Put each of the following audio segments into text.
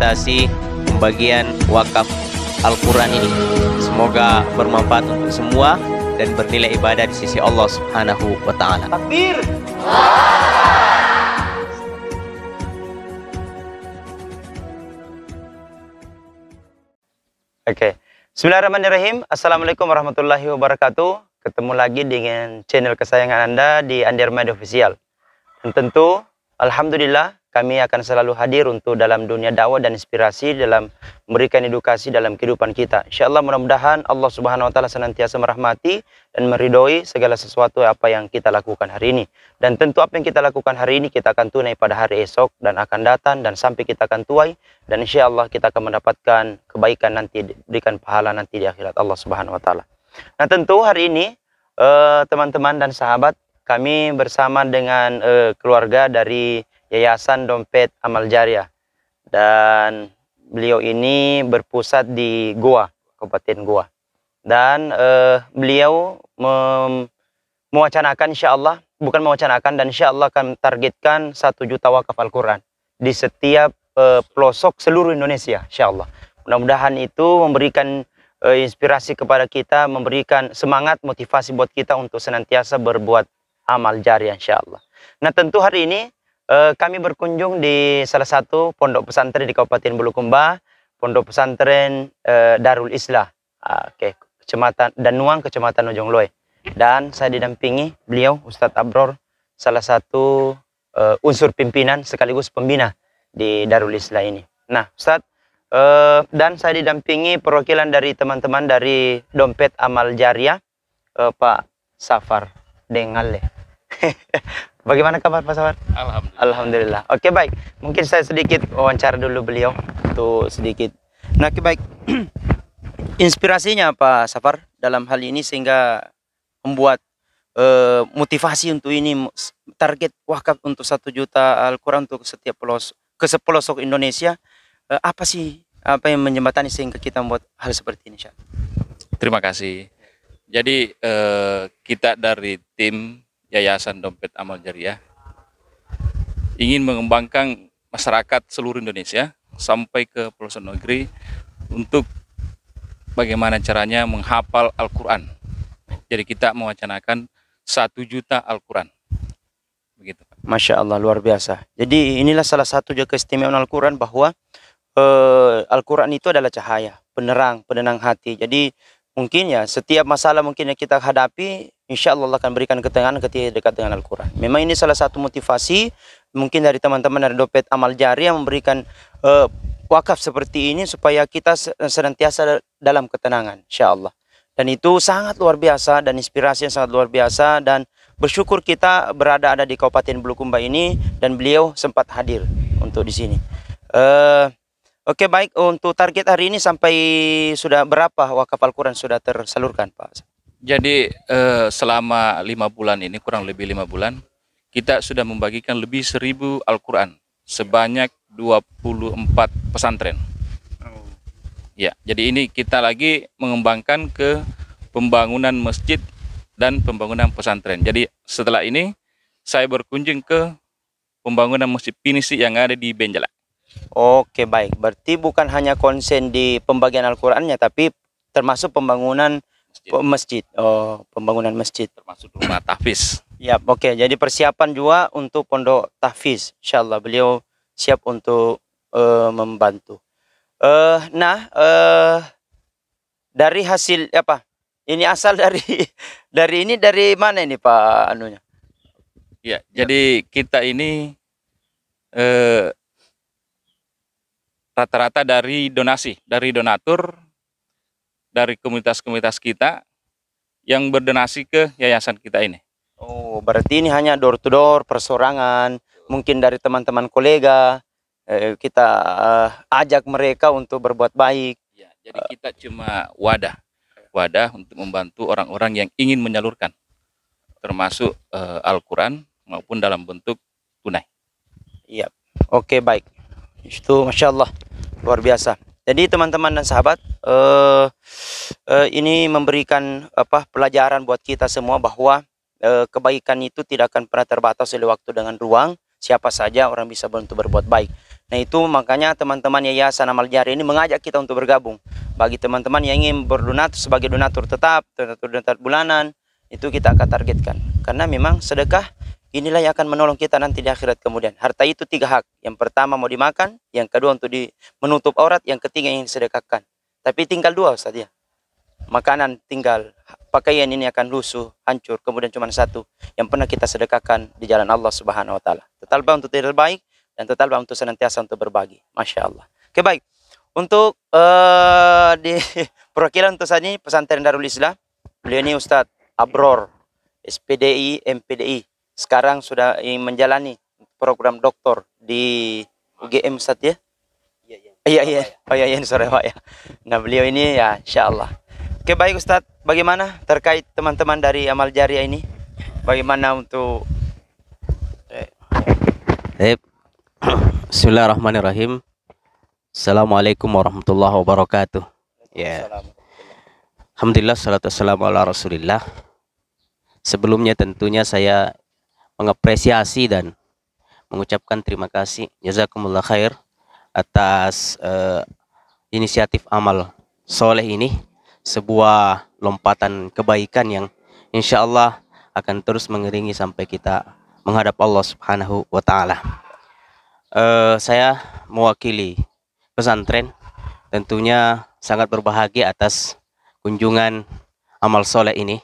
memfasilitasi pembagian wakaf Al-Quran ini. Semoga bermanfaat untuk semua dan bernilai ibadah di sisi Allah Subhanahu wa Ta'ala. Takbir! Oke. Bismillahirrahmanirrahim. Assalamualaikum warahmatullahi wabarakatuh. Ketemu lagi dengan channel kesayangan Anda di Andi Armada Official. Dan tentu, alhamdulillah, kami akan selalu hadir untuk dalam dunia dakwah dan inspirasi dalam memberikan edukasi dalam kehidupan kita. InsyaAllah mudah-mudahan Allah Subhanahu wa Ta'ala senantiasa merahmati dan meridhoi segala sesuatu apa yang kita lakukan hari ini. Dan tentu apa yang kita lakukan hari ini kita akan tunai pada hari esok dan akan datang dan sampai kita akan tuai. Dan insyaAllah kita akan mendapatkan kebaikan nanti, diberikan pahala nanti di akhirat Allah Subhanahu wa Ta'ala. Nah tentu hari ini teman-teman dan sahabat, kami bersama dengan keluarga dari Yayasan Dompet Amal Jariah, dan beliau ini berpusat di Goa, Kabupaten Goa, dan beliau mewacanakan insyaallah, bukan mewacanakan, dan insyaallah akan targetkan 1 juta wakaf Al-Quran di setiap pelosok seluruh Indonesia insyaallah. Mudah-mudahan itu memberikan inspirasi kepada kita, memberikan semangat, motivasi buat kita untuk senantiasa berbuat amal jariah insyaallah. Nah tentu hari ini kami berkunjung di salah satu pondok pesantren di Kabupaten Bulukumba, Pondok Pesantren Darul Islah, Kecamatan Danuang, Kecamatan Ujung Loe. Dan saya didampingi beliau Ustadz Abror, salah satu unsur pimpinan sekaligus pembina di Darul Islah ini. Nah Ustadz, dan saya didampingi perwakilan dari teman-teman dari Dompet Amal Jariah, Pak Safar Dengale. Bagaimana kabar Pak Safar? Alhamdulillah. Alhamdulillah. Oke baik, mungkin saya sedikit wawancara dulu beliau untuk sedikit. Nah baik, inspirasinya Pak Safar dalam hal ini sehingga membuat motivasi untuk ini, target wakaf untuk 1 juta Al-Quran untuk setiap pelosok Indonesia. Apa sih apa yang menjembatani sehingga kita membuat hal seperti ini? Terima kasih. Jadi kita dari tim Yayasan Dompet Amal Jariah ingin mengembangkan masyarakat seluruh Indonesia sampai ke pelosok negeri untuk bagaimana caranya menghafal Al-Quran. Jadi kita mewacanakan 1 juta Al-Quran. Begitu, Pak. Masya Allah, luar biasa. Jadi inilah salah satu juga keistimewaan Al-Quran, bahwa Al-Quran itu adalah cahaya, penerang, penenang hati. Jadi mungkin ya setiap masalah mungkin yang kita hadapi, insya Allah akan berikan ketenangan ketika dekat dengan Al-Quran. Memang ini salah satu motivasi mungkin dari teman-teman dari Dompet Amal Jariah memberikan wakaf seperti ini supaya kita senantiasa dalam ketenangan, insya Allah. Dan itu sangat luar biasa dan inspirasi yang sangat luar biasa, dan bersyukur kita berada di Kabupaten Bulukumba ini dan beliau sempat hadir untuk di sini. Oke baik, untuk target hari ini sampai sudah berapa wakaf Al-Quran sudah tersalurkan Pak? Jadi selama 5 bulan ini, kurang lebih 5 bulan, kita sudah membagikan lebih 1000 Al-Quran sebanyak 24 pesantren. Ya, jadi ini kita lagi mengembangkan ke pembangunan masjid dan pembangunan pesantren. Jadi setelah ini saya berkunjung ke pembangunan masjid Pinisi yang ada di Benjala. Oke baik, berarti bukan hanya konsen di pembagian Al-Qurannya, tapi termasuk pembangunan masjid. Oh, pembangunan masjid. Termasuk rumah tahfiz. Ya, oke. Jadi persiapan juga untuk pondok tahfiz. Insyaallah beliau siap untuk membantu. Dari hasil apa? Ini asal dari mana ini Pak anunya? Ya, jadi kita ini rata-rata dari donasi, dari donatur, dari komunitas-komunitas kita yang berdonasi ke yayasan kita ini. Oh, berarti ini hanya door to door, persorangan, mungkin dari teman-teman kolega, kita ajak mereka untuk berbuat baik. Ya, jadi kita cuma wadah untuk membantu orang-orang yang ingin menyalurkan, termasuk Al-Quran maupun dalam bentuk tunai. Iya, oke baik. Itu Masya Allah, luar biasa. Jadi teman-teman dan sahabat, ini memberikan pelajaran buat kita semua bahwa kebaikan itu tidak akan pernah terbatas oleh waktu dengan ruang. Siapa saja orang bisa untuk berbuat baik. Nah itu makanya teman-teman Yayasan Amal Jariah ini mengajak kita untuk bergabung. Bagi teman-teman yang ingin berdonatur sebagai donatur tetap, donatur bulanan, itu kita akan targetkan. Karena memang sedekah inilah yang akan menolong kita nanti di akhirat kemudian. Harta itu 3 hak. Yang pertama mau dimakan, yang kedua untuk menutup aurat, yang ketiga yang disedekahkan. Tapi tinggal 2 Ustaz ya. Makanan tinggal, pakaian ini akan lusuh, hancur, kemudian cuma 1 yang pernah kita sedekahkan di jalan Allah Subhanahu wa taala. Tetaplah untuk tidak baik dan tetaplah untuk senantiasa untuk berbagi. Masya Allah. Oke baik. Untuk di perwakilan untuk saat ini pesantren Darul Islah, beliau ini Ustadz Abror, SPDI, MPDI. Sekarang sudah menjalani program doktor di UGM Ustadz ya? Iya. Oh iya, Surabaya. Nah beliau ini ya insya Allah. Oke baik Ustadz, bagaimana terkait teman-teman dari Amal Jariah ini? Bagaimana untuk Bismillahirrahmanirrahim. Assalamualaikum warahmatullahi wabarakatuh. Ya. Alhamdulillah, salatu wassalamu ala Rasulillah. Sebelumnya tentunya saya mengapresiasi dan mengucapkan terima kasih jazakumullah khair atas inisiatif amal soleh ini, sebuah lompatan kebaikan yang insya Allah akan terus mengiringi sampai kita menghadap Allah Subhanahu wa taala. Saya mewakili pesantren tentunya sangat berbahagia atas kunjungan amal soleh ini,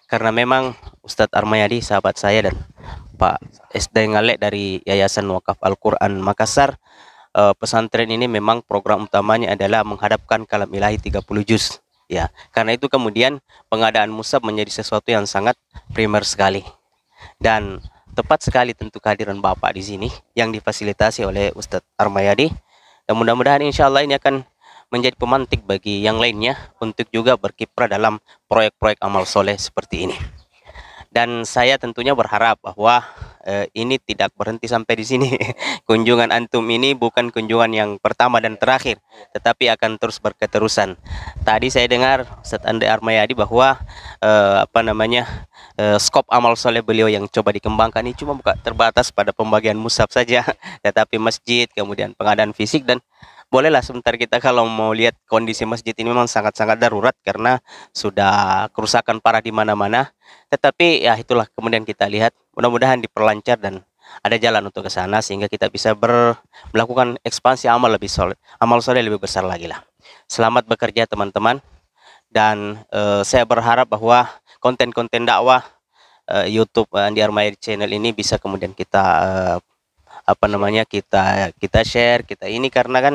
karena memang Ustadz Armayadi sahabat saya dan Pak SD Ngalek dari Yayasan Wakaf Al-Quran Makassar, pesantren ini memang program utamanya adalah menghadapkan kalam ilahi 30 juz ya. Karena itu kemudian pengadaan musab menjadi sesuatu yang sangat primer sekali, dan tepat sekali tentu kehadiran Bapak di sini yang difasilitasi oleh Ustadz Armayadi, dan mudah-mudahan insya Allah ini akan menjadi pemantik bagi yang lainnya untuk juga berkiprah dalam proyek-proyek amal soleh seperti ini. Dan saya tentunya berharap bahwa ini tidak berhenti sampai di sini. Kunjungan antum ini bukan kunjungan yang pertama dan terakhir, tetapi akan terus berketerusan. Tadi saya dengar Ustadz Andi Armayadi bahwa skop amal soleh beliau yang coba dikembangkan ini cuma bukan terbatas pada pembagian musab saja, tetapi masjid, kemudian pengadaan fisik, dan bolehlah sebentar kita kalau mau lihat kondisi masjid ini memang sangat-sangat darurat karena sudah kerusakan parah di mana-mana. Tetapi ya itulah kemudian kita lihat, mudah-mudahan diperlancar dan ada jalan untuk ke sana sehingga kita bisa melakukan ekspansi amal lebih solid, amal soleh lebih besar lagi lah. Selamat bekerja teman-teman, dan saya berharap bahwa konten-konten dakwah YouTube Andi Armayadi channel ini bisa kemudian kita kita share, kita ini, karena kan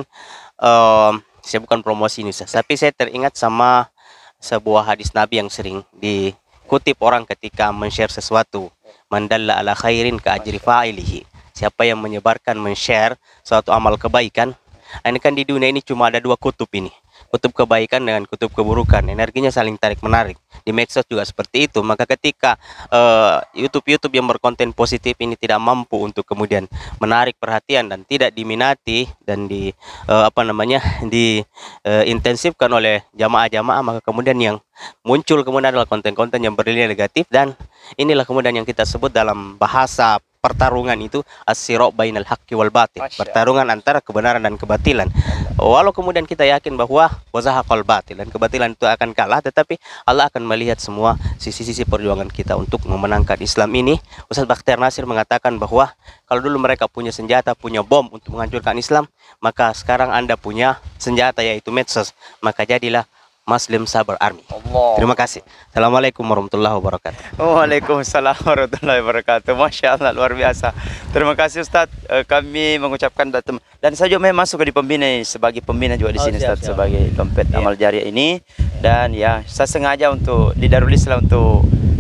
saya bukan promosi ini, tapi saya teringat sama sebuah hadis Nabi yang sering dikutip orang ketika men-share sesuatu. Mandalla ala khairin ka ajri fa'ilihi. Siapa yang menyebarkan, men-share suatu amal kebaikan. Ini kan di dunia ini cuma ada 2 kutub ini, kutub kebaikan dengan kutub keburukan, energinya saling tarik menarik. Di medsos juga seperti itu. Maka ketika YouTube yang berkonten positif ini tidak mampu untuk kemudian menarik perhatian dan tidak diminati dan diintensifkan oleh jamaah-jamaah, maka kemudian yang muncul kemudian adalah konten-konten yang bernilai negatif, dan inilah kemudian yang kita sebut dalam bahasa pertarungan itu as-sira' bainal haqqi wal batil, pertarungan antara kebenaran dan kebatilan. Walau kemudian kita yakin bahwa wazahaqal batil, dan kebatilan itu akan kalah, tetapi Allah akan melihat semua sisi-sisi perjuangan kita untuk memenangkan Islam ini. Ustaz Bakhtiar Nasir mengatakan bahwa kalau dulu mereka punya senjata, punya bom untuk menghancurkan Islam, maka sekarang Anda punya senjata yaitu medsos. Maka jadilah Muslim Sabar Army. Allah. Terima kasih. Assalamualaikum warahmatullahi wabarakatuh. Waalaikumsalam warahmatullahi wabarakatuh. Masya Allah, luar biasa. Terima kasih Ustadz. Kami mengucapkan dan saya juga memang masuk di pembina sebagai pembina juga di sini Ustadz, sebagai dompet amal jariah ini. Dan ya saya sengaja untuk di Darul Islah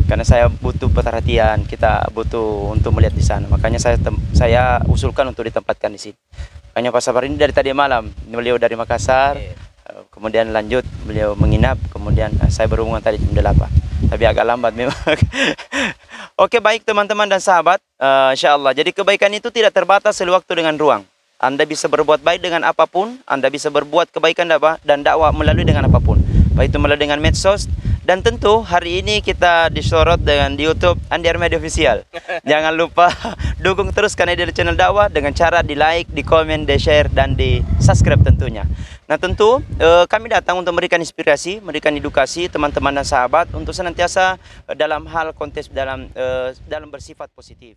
karena saya butuh perhatian, kita butuh untuk melihat di sana. Makanya saya usulkan untuk ditempatkan di sini. Makanya Pak Sabar ini dari tadi malam, beliau dari Makassar. Kemudian lanjut beliau menginap, kemudian saya berhubungan tadi jam 8, tapi agak lambat memang. Oke baik teman-teman dan sahabat, insya Allah jadi kebaikan itu tidak terbatas sewaktu dengan ruang. Anda bisa berbuat baik dengan apapun, Anda bisa berbuat kebaikan dan dakwah melalui dengan apapun, baik itu melalui dengan medsos, Dan tentu hari ini kita disorot dengan di YouTube Andi Armada Official. Jangan lupa dukung terus kanal channel dakwah dengan cara di like, di komen, di share, dan di subscribe tentunya. Nah tentu kami datang untuk memberikan inspirasi, memberikan edukasi teman-teman dan sahabat untuk senantiasa dalam hal kontes dalam bersifat positif.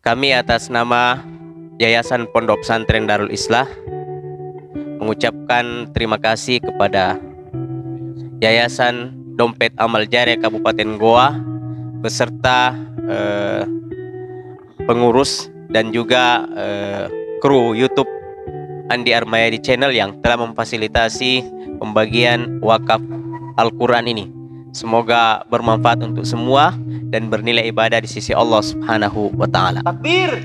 Kami atas nama Yayasan Pondok Pesantren Darul Islah mengucapkan terima kasih kepada Yayasan Dompet Amal Jariah Kabupaten Goa beserta pengurus dan juga kru YouTube Andi Armayadi Channel yang telah memfasilitasi pembagian wakaf Al-Quran ini. Semoga bermanfaat untuk semua dan bernilai ibadah di sisi Allah Subhanahu wa taala. Takbir!